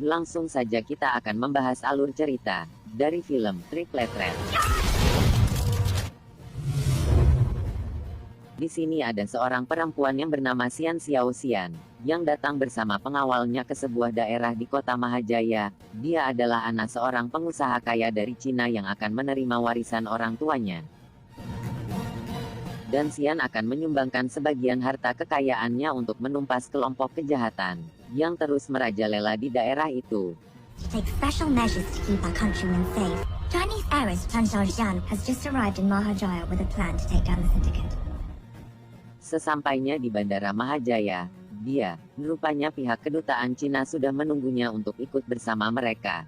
Langsung saja kita akan membahas alur cerita dari film Triplet Red. Di sini ada seorang perempuan yang bernama Xian Xiaoxian, yang datang bersama pengawalnya ke sebuah daerah di kota Mahajaya. Dia adalah anak seorang pengusaha kaya dari Cina yang akan menerima warisan orang tuanya. Dan Xian akan menyumbangkan sebagian harta kekayaannya untuk menumpas kelompok kejahatan yang terus merajalela di daerah itu. To take special measures to keep our countrymen safe, Chinese heiress Chan Xiaoxian has just arrived in Mahajaya with a plan to take down the syndicate. Sesampainya di bandara Mahajaya, rupanya pihak kedutaan Cina sudah menunggunya untuk ikut bersama mereka.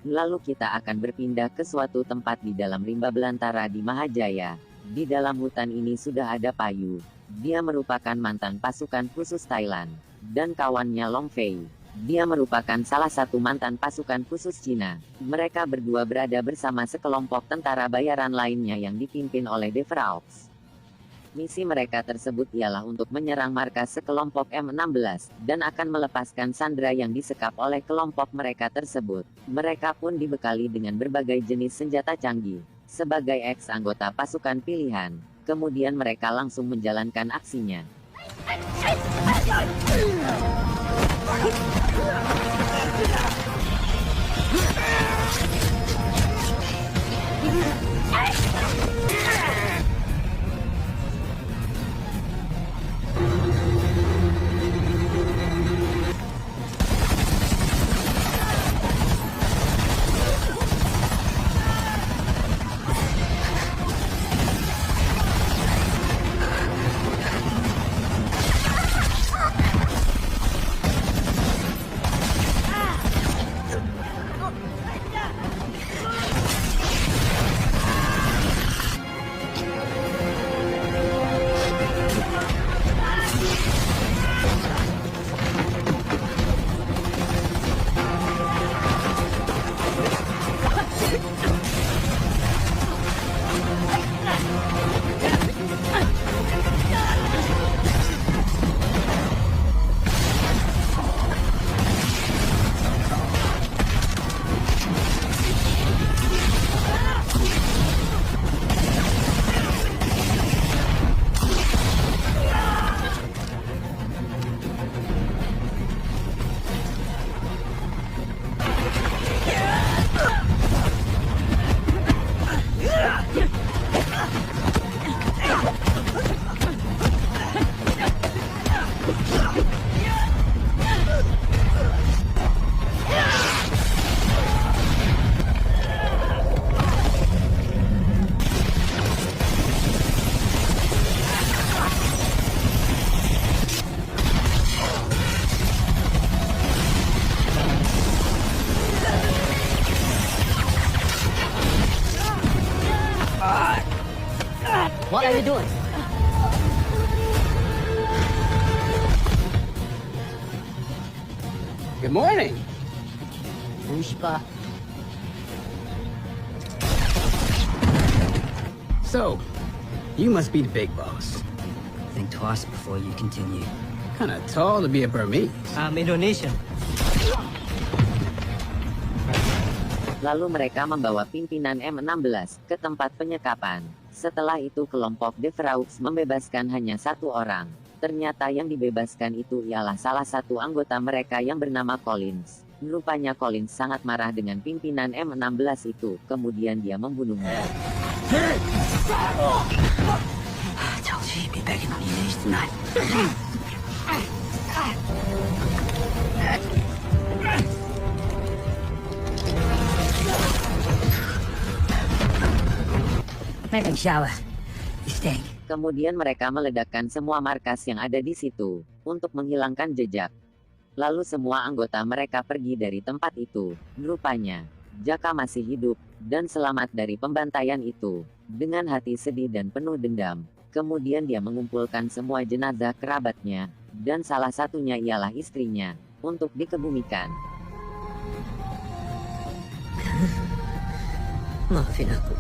Lalu kita akan berpindah ke suatu tempat di dalam rimba belantara di Mahajaya. Di dalam hutan ini sudah ada Payu. Dia merupakan mantan pasukan khusus Thailand. Dan kawannya Long Fei. Dia merupakan salah satu mantan pasukan khusus Cina. Mereka berdua berada bersama sekelompok tentara bayaran lainnya yang dipimpin oleh De Vraux. Misi mereka tersebut ialah untuk menyerang markas sekelompok M16, dan akan melepaskan sandera yang disekap oleh kelompok mereka tersebut. Mereka pun dibekali dengan berbagai jenis senjata canggih. Sebagai ex-anggota pasukan pilihan, kemudian mereka langsung menjalankan aksinya. What are you doing? Good morning. Pushpa. So, you must be the big boss. Think twice before you continue. Kinda tall to be a Burmese. I'm Indonesian. Lalu mereka membawa pimpinan M16 ke tempat penyekapan. Setelah itu kelompok De Vraux membebaskan hanya satu orang. Ternyata yang dibebaskan itu ialah salah satu anggota mereka yang bernama Collins. Rupanya Collins sangat marah dengan pimpinan M16 itu, kemudian dia membunuhnya. Tell Chi be begging on your knees tonight. Make a shower. You stink. Kemudian mereka meledakkan semua markas yang ada di situ, untuk menghilangkan jejak. Lalu semua anggota mereka pergi dari tempat itu. Rupanya, Jaka masih hidup, dan selamat dari pembantaian itu. Dengan hati sedih dan penuh dendam, kemudian dia mengumpulkan semua jenazah kerabatnya, dan salah satunya ialah istrinya, untuk dikebumikan. Maafin aku.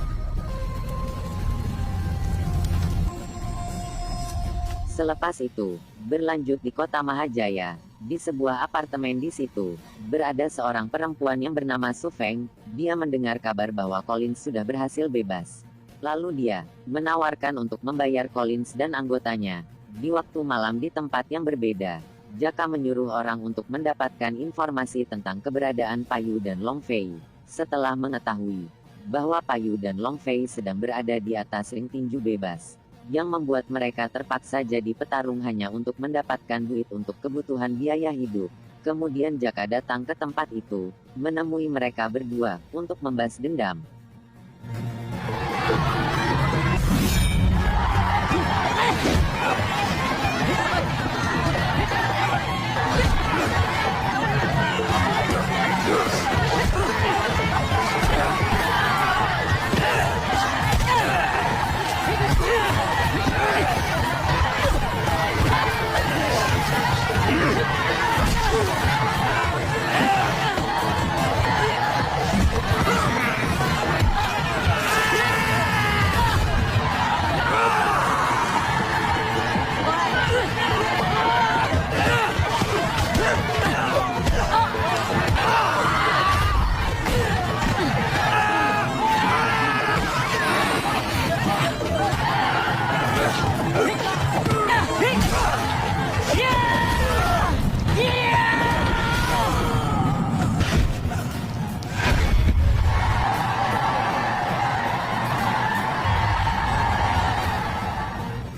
Selepas itu, berlanjut di kota Mahajaya, Di sebuah apartemen di situ, berada seorang perempuan yang bernama Su Feng. Dia mendengar kabar bahwa Collins sudah berhasil bebas. Lalu dia menawarkan untuk membayar Collins dan anggotanya di waktu malam di tempat yang berbeda. Jaka menyuruh orang untuk mendapatkan informasi tentang keberadaan Payu dan Long Fei. Setelah mengetahui bahwa Payu dan Long Fei sedang berada di atas ring tinju bebas, yang membuat mereka terpaksa jadi petarung hanya untuk mendapatkan duit untuk kebutuhan biaya hidup. Kemudian Jaka datang ke tempat itu, menemui mereka berdua untuk membalas dendam.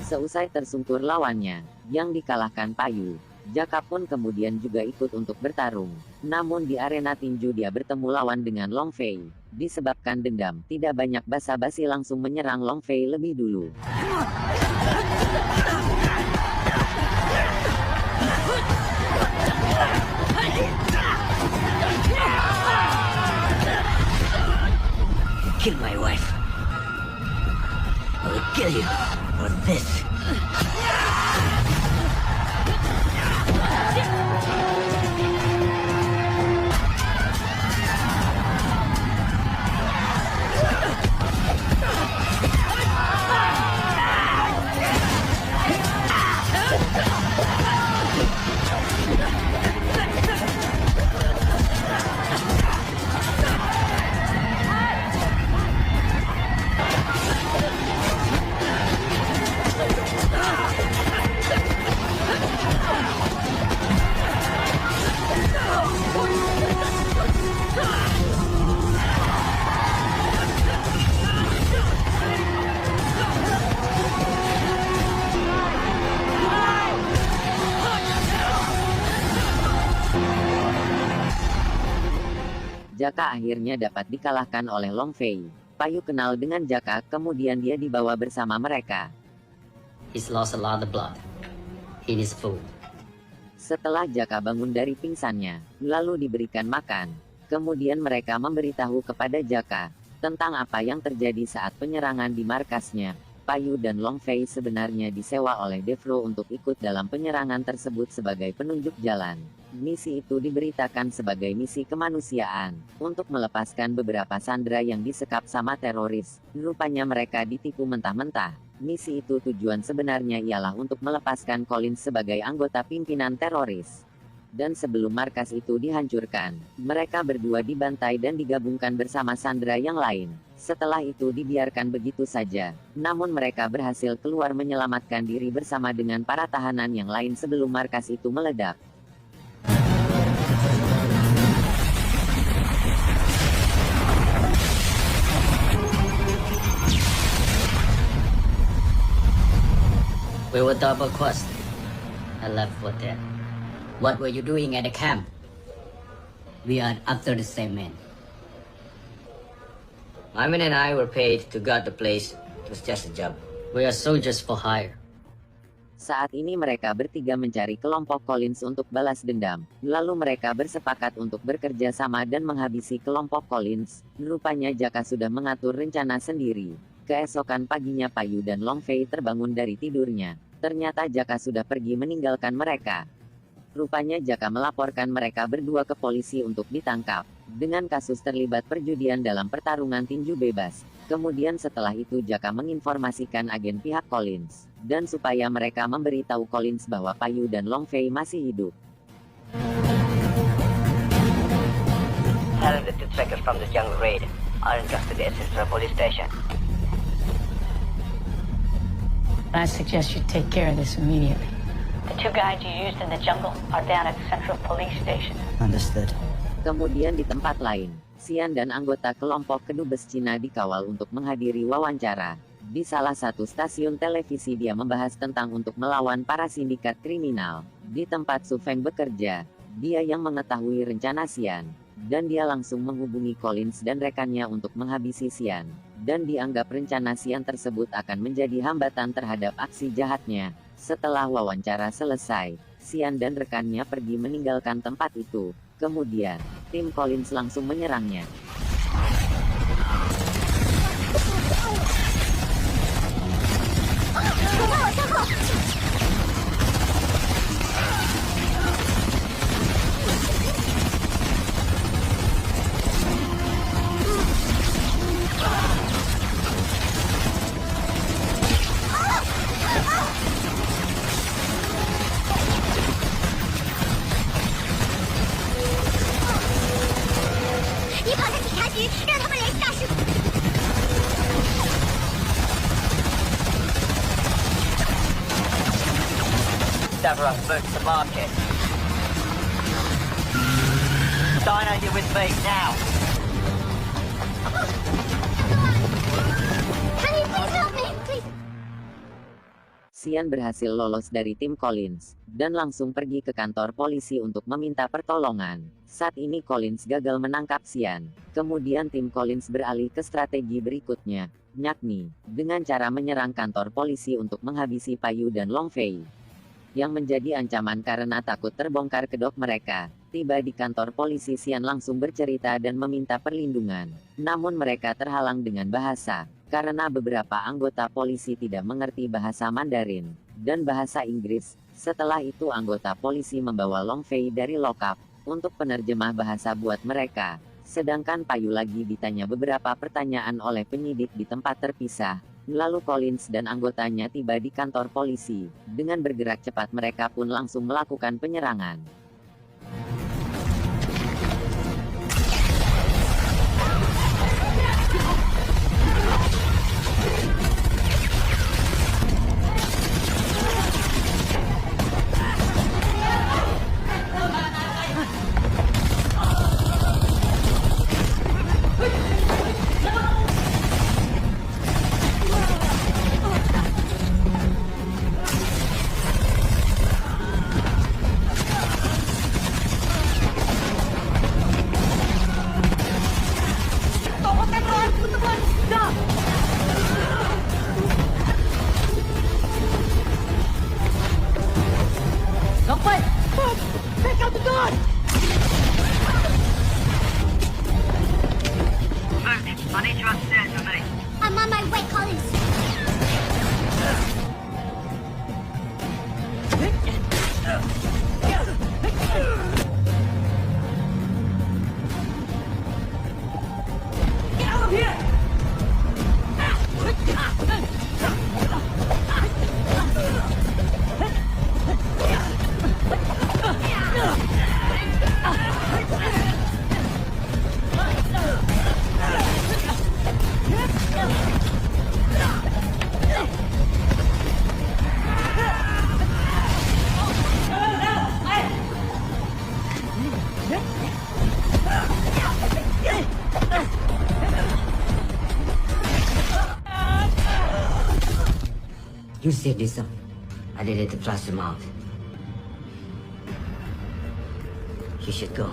Seusai tersungkur lawannya, yang dikalahkan Payu, Jaka pun kemudian juga ikut untuk bertarung. Namun di arena tinju dia bertemu lawan dengan Long Fei. Disebabkan dendam, tidak banyak basa-basi langsung menyerang Long Fei lebih dulu. Kill my wife. I will kill you for this. Jaka akhirnya dapat dikalahkan oleh Long Fei. Payu kenal dengan Jaka, kemudian dia dibawa bersama mereka. He's lost a lot of blood. He needs food. Setelah Jaka bangun dari pingsannya, lalu diberikan makan. Kemudian mereka memberitahu kepada Jaka tentang apa yang terjadi saat penyerangan di markasnya. Payu dan Long Fei sebenarnya disewa oleh Devro untuk ikut dalam penyerangan tersebut sebagai penunjuk jalan. Misi itu diberitakan sebagai misi kemanusiaan, untuk melepaskan beberapa sandera yang disekap sama teroris. Rupanya mereka ditipu mentah-mentah. Misi itu tujuan sebenarnya ialah untuk melepaskan Collins sebagai anggota pimpinan teroris. Dan sebelum markas itu dihancurkan, mereka berdua dibantai dan digabungkan bersama sandera yang lain. Setelah itu dibiarkan begitu saja, namun mereka berhasil keluar menyelamatkan diri bersama dengan para tahanan yang lain sebelum markas itu meledak. We were double crossed. I left for dead. What were you doing at the camp? We are after the same man. My men and I were paid to guard the place. It was just a job. We are soldiers for hire. Saat ini mereka bertiga mencari kelompok Collins untuk balas dendam. Lalu mereka bersepakat untuk bekerja sama dan menghabisi kelompok Collins. Rupanya Jaka sudah mengatur rencana sendiri. Keesokan paginya Payu dan Long Fei terbangun dari tidurnya. Ternyata Jaka sudah pergi meninggalkan mereka. Rupanya Jaka melaporkan mereka berdua ke polisi untuk ditangkap dengan kasus terlibat perjudian dalam pertarungan tinju bebas. Kemudian setelah itu Jaka menginformasikan agen pihak Collins, dan supaya mereka memberitahu Collins bahwa Payu dan Long Fei masih hidup. the two trackers from the jungle raid are in custody at Central Police Station. I suggest you take care of this immediately. The two guys you used in the jungle are down at Central Police Station. Understood. Kemudian di tempat lain, Xian dan anggota kelompok kedubes Cina dikawal untuk menghadiri wawancara. Di salah satu stasiun televisi dia membahas tentang untuk melawan para sindikat kriminal. Di tempat Su Feng bekerja, dia yang mengetahui rencana Xian. Dan dia langsung menghubungi Collins dan rekannya untuk menghabisi Xian. Dan dianggap rencana Xian tersebut akan menjadi hambatan terhadap aksi jahatnya. Setelah wawancara selesai, Xian dan rekannya pergi meninggalkan tempat itu. Kemudian, tim Collins langsung menyerangnya. Davros moved to market. Dino, you with me now? Can you please help me? Please. Xian berhasil lolos dari tim Collins, dan langsung pergi ke kantor polisi untuk meminta pertolongan. Saat ini Collins gagal menangkap Xian. Kemudian tim Collins beralih ke strategi berikutnya, yakni dengan cara menyerang kantor polisi untuk menghabisi Payu dan Long Fei. Yang menjadi ancaman karena takut terbongkar kedok mereka. Tiba di kantor polisi, Xian langsung bercerita dan meminta perlindungan. Namun mereka terhalang dengan bahasa, karena beberapa anggota polisi tidak mengerti bahasa Mandarin dan bahasa Inggris. Setelah itu anggota polisi membawa Long Fei dari lokap untuk penerjemah bahasa buat mereka. Sedangkan Payu lagi ditanya beberapa pertanyaan oleh penyidik di tempat terpisah. Lalu Collins dan anggotanya tiba di kantor polisi. Dengan bergerak cepat mereka pun langsung melakukan penyerangan. I need you upstairs with me. I'm on my way, Collins. You said this up. I needed to flush him out. You should go.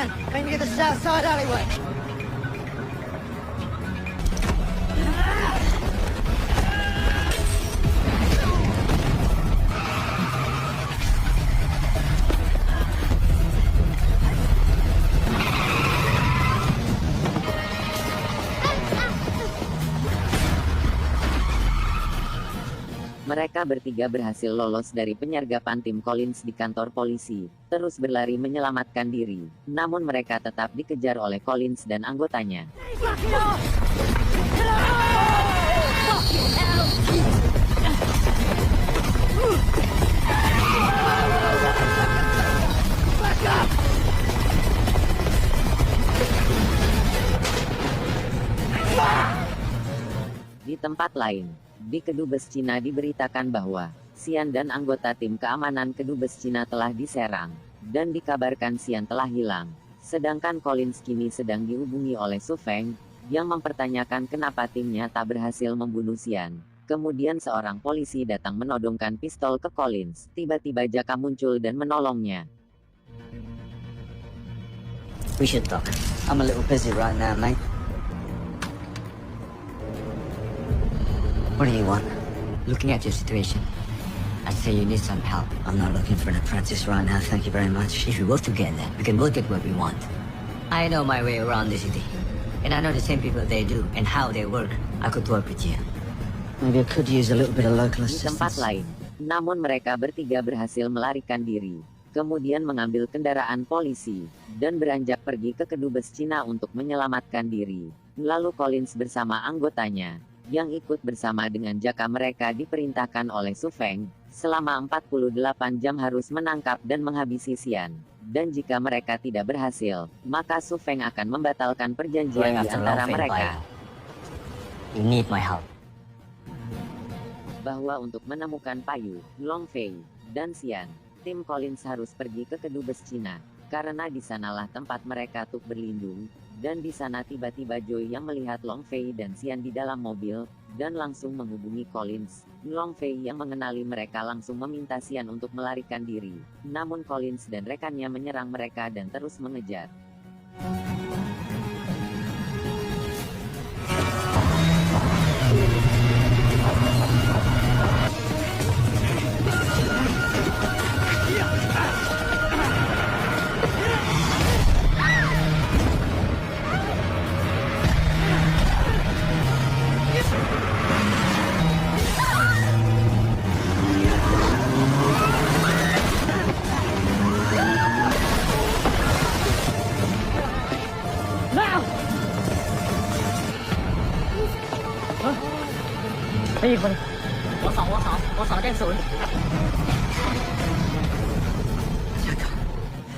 on! I need to get the south side alleyway. Mereka bertiga berhasil lolos dari penyergapan tim Collins di kantor polisi, terus berlari menyelamatkan diri. Namun mereka tetap dikejar oleh Collins dan anggotanya. Di tempat lain, di Kedubes Cina diberitakan bahwa Xian dan anggota tim keamanan Kedubes Cina telah diserang, dan dikabarkan Xian telah hilang. Sedangkan Collins kini sedang dihubungi oleh Su Feng, yang mempertanyakan kenapa timnya tak berhasil membunuh Xian. Kemudian seorang polisi datang menodongkan pistol ke Collins. Tiba-tiba Jaka muncul dan menolongnya. We should talk. I'm a little busy right now, mate. What do you want? Looking at your situation, I'd say you need some help. I'm not looking for an apprentice right now, thank you very much. If we work together, we can both get what we want. I know my way around the city, and I know the same people they do and how they work. I could work with you. Maybe I could use a little bit of local Di tempat assistance. lain, namun mereka bertiga berhasil melarikan diri, kemudian mengambil kendaraan polisi, dan beranjak pergi ke Kedubes Cina untuk menyelamatkan diri. Lalu Collins bersama anggotanya, yang ikut bersama dengan Jaka, mereka diperintahkan oleh Su Feng, selama 48 jam harus menangkap dan menghabisi Xian. Dan jika mereka tidak berhasil, maka Su Feng akan membatalkan perjanjian di antara mereka. You need my help. Bahwa untuk menemukan Payu, Long Fei, dan Xian, tim Collins harus pergi ke Kedubes Cina, karena di sanalah tempat mereka untuk berlindung. Dan di sana tiba-tiba Joy yang melihat Long Fei dan Xian di dalam mobil, dan langsung menghubungi Collins. Long Fei yang mengenali mereka langsung meminta Xian untuk melarikan diri. Namun Collins dan rekannya menyerang mereka dan terus mengejar.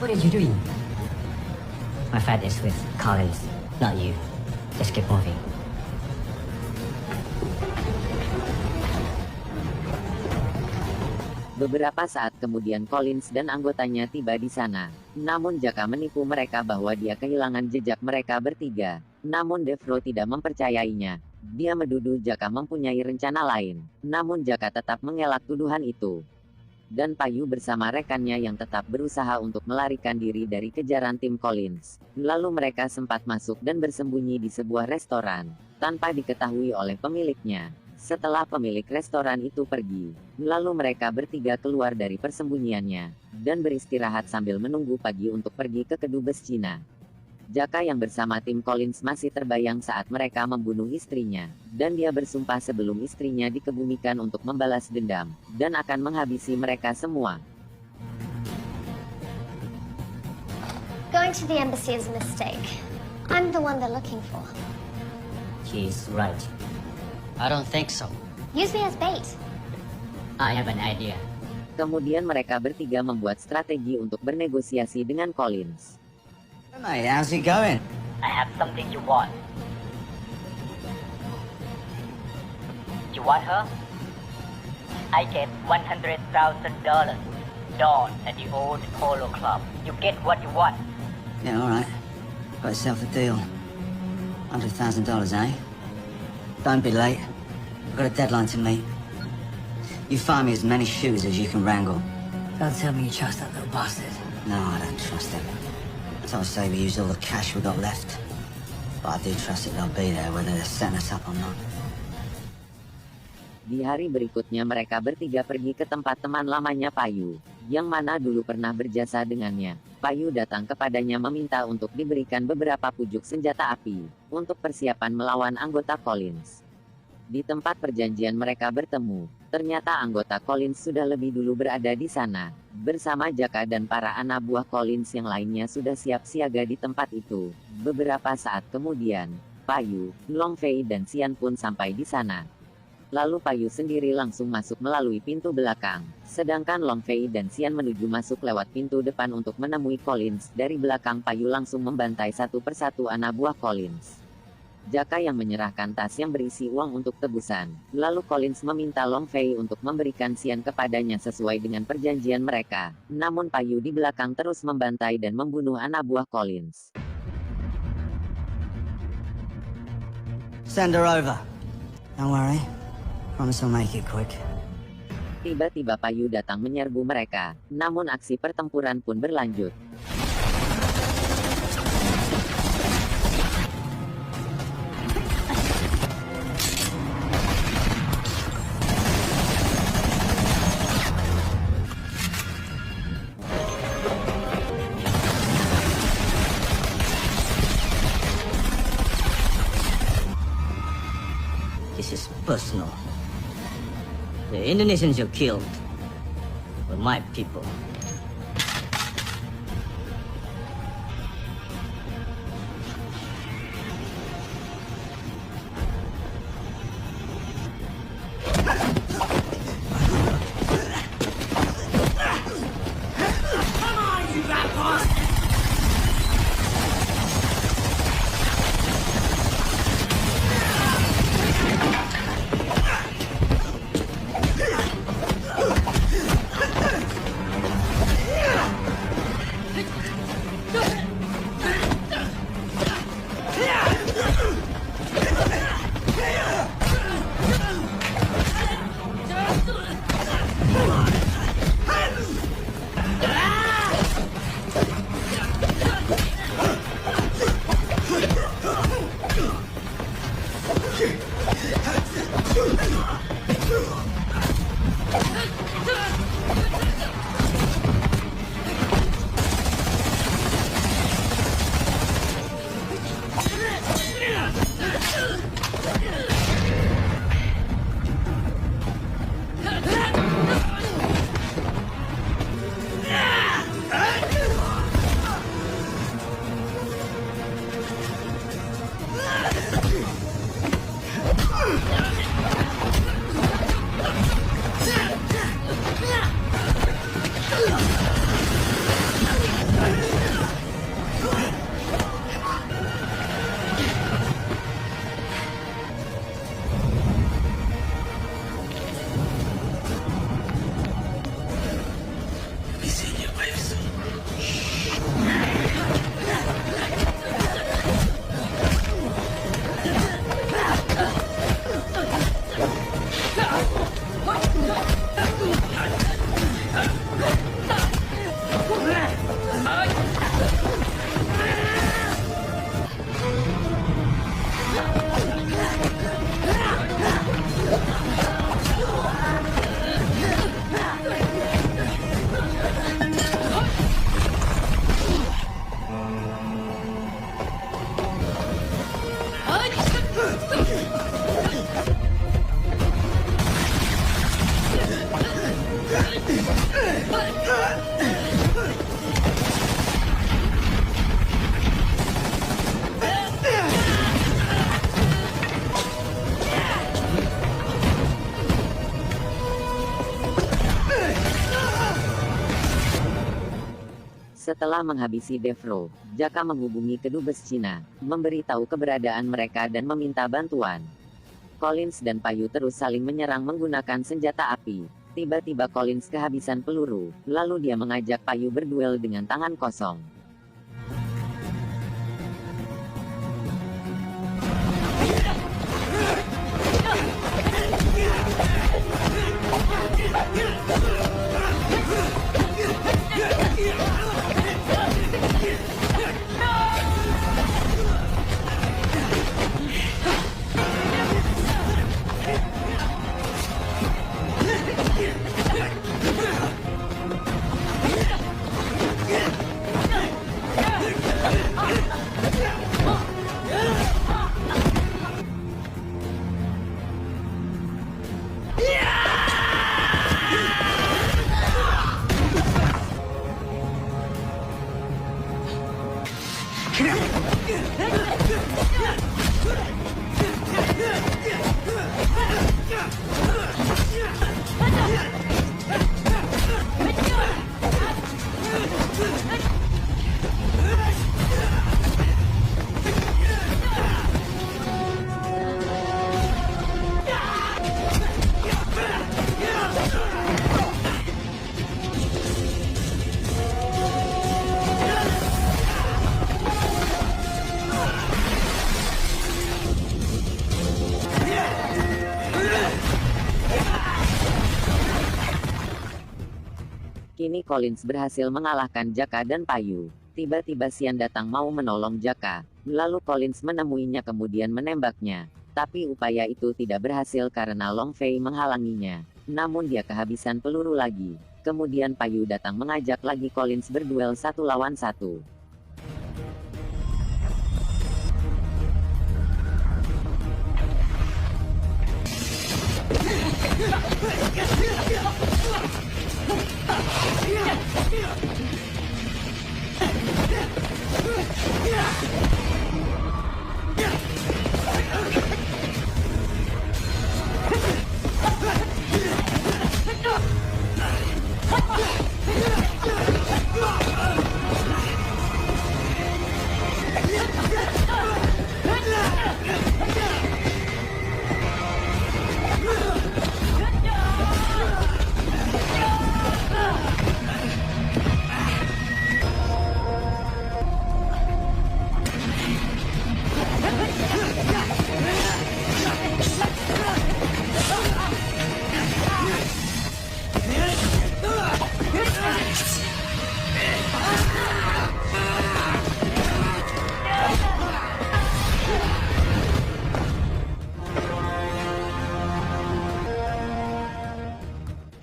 What did you do? My fight is with Collins, not you. Just keep moving. Beberapa saat kemudian Collins dan anggotanya tiba di sana. Namun Jaka menipu mereka bahwa dia kehilangan jejak mereka bertiga. Namun Devro tidak mempercayainya. Dia menuduh Jaka mempunyai rencana lain. Namun Jaka tetap mengelak tuduhan itu. Dan Payu bersama rekannya yang tetap berusaha untuk melarikan diri dari kejaran tim Collins. Lalu mereka sempat masuk dan bersembunyi di sebuah restoran, tanpa diketahui oleh pemiliknya. Setelah pemilik restoran itu pergi, lalu mereka bertiga keluar dari persembunyiannya, dan beristirahat sambil menunggu pagi untuk pergi ke Kedubes Cina. Jaka yang bersama tim Collins masih terbayang saat mereka membunuh istrinya, dan dia bersumpah sebelum istrinya dikebumikan untuk membalas dendam, dan akan menghabisi mereka semua. Going to the embassy is a mistake. I'm the one they're looking for. She's right. I don't think so. Use me as bait. I have an idea. Kemudian mereka bertiga membuat strategi untuk bernegosiasi dengan Collins. Mate, how's it going? I have something you want. You want her? I get $100,000. Dawn at the old Polo Club. You get what you want. Yeah, alright. Got yourself a deal. $100,000, eh? Don't be late. I've got a deadline to meet. You find me as many shoes as you can wrangle. Don't tell me you trust that little bastard. No, I don't trust him. So I say we use all the cash we got left. But I do trust that they'll be there whether they're setting us up or not. Di hari berikutnya mereka bertiga pergi ke tempat teman lamanya Payu, yang mana dulu pernah berjasa dengannya. Payu datang kepadanya meminta untuk diberikan beberapa pucuk senjata api, untuk persiapan melawan anggota Collins. Di tempat perjanjian mereka bertemu, ternyata anggota Collins sudah lebih dulu berada di sana. Bersama Jaka dan para anak buah Collins yang lainnya sudah siap siaga di tempat itu. Beberapa saat kemudian, Payu, Long Fei dan Xian pun sampai di sana. Lalu Payu sendiri langsung masuk melalui pintu belakang, sedangkan Long Fei dan Xian menuju masuk lewat pintu depan untuk menemui Collins. Dari belakang Payu langsung membantai satu persatu anak buah Collins. Jaka yang menyerahkan tas yang berisi uang untuk tebusan, lalu Collins meminta Long Fei untuk memberikan Xian kepadanya sesuai dengan perjanjian mereka. Namun Payu di belakang terus membantai dan membunuh anak buah Collins. Send her over. Don't worry. Promise I'll make it quick. Tiba-tiba Payu datang menyerbu mereka, namun aksi pertempuran pun berlanjut. This is personal. The Indonesians you killed were my people. Setelah menghabisi Devro, Jaka menghubungi kedubes Cina, memberitahu keberadaan mereka dan meminta bantuan. Collins dan Payu terus saling menyerang menggunakan senjata api. Tiba-tiba Collins kehabisan peluru, lalu dia mengajak Payu berduel dengan tangan kosong. Kini Collins berhasil mengalahkan Jaka dan Payu. Tiba-tiba Xian datang mau menolong Jaka. Lalu Collins menemuinya kemudian menembaknya. Tapi upaya itu tidak berhasil karena Long Fei menghalanginya. Namun dia kehabisan peluru lagi. Kemudian Payu datang mengajak lagi Collins berduel 1 lawan 1.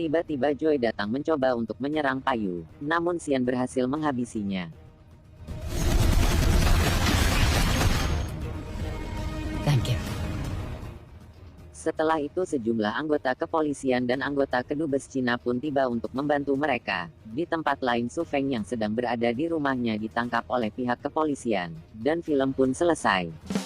Tiba-tiba Joy datang mencoba untuk menyerang Payu, namun Xian berhasil menghabisinya. Thank you. Setelah itu sejumlah anggota kepolisian dan anggota kedubes Cina pun tiba untuk membantu mereka. Di tempat lain Su Feng yang sedang berada di rumahnya ditangkap oleh pihak kepolisian, dan film pun selesai.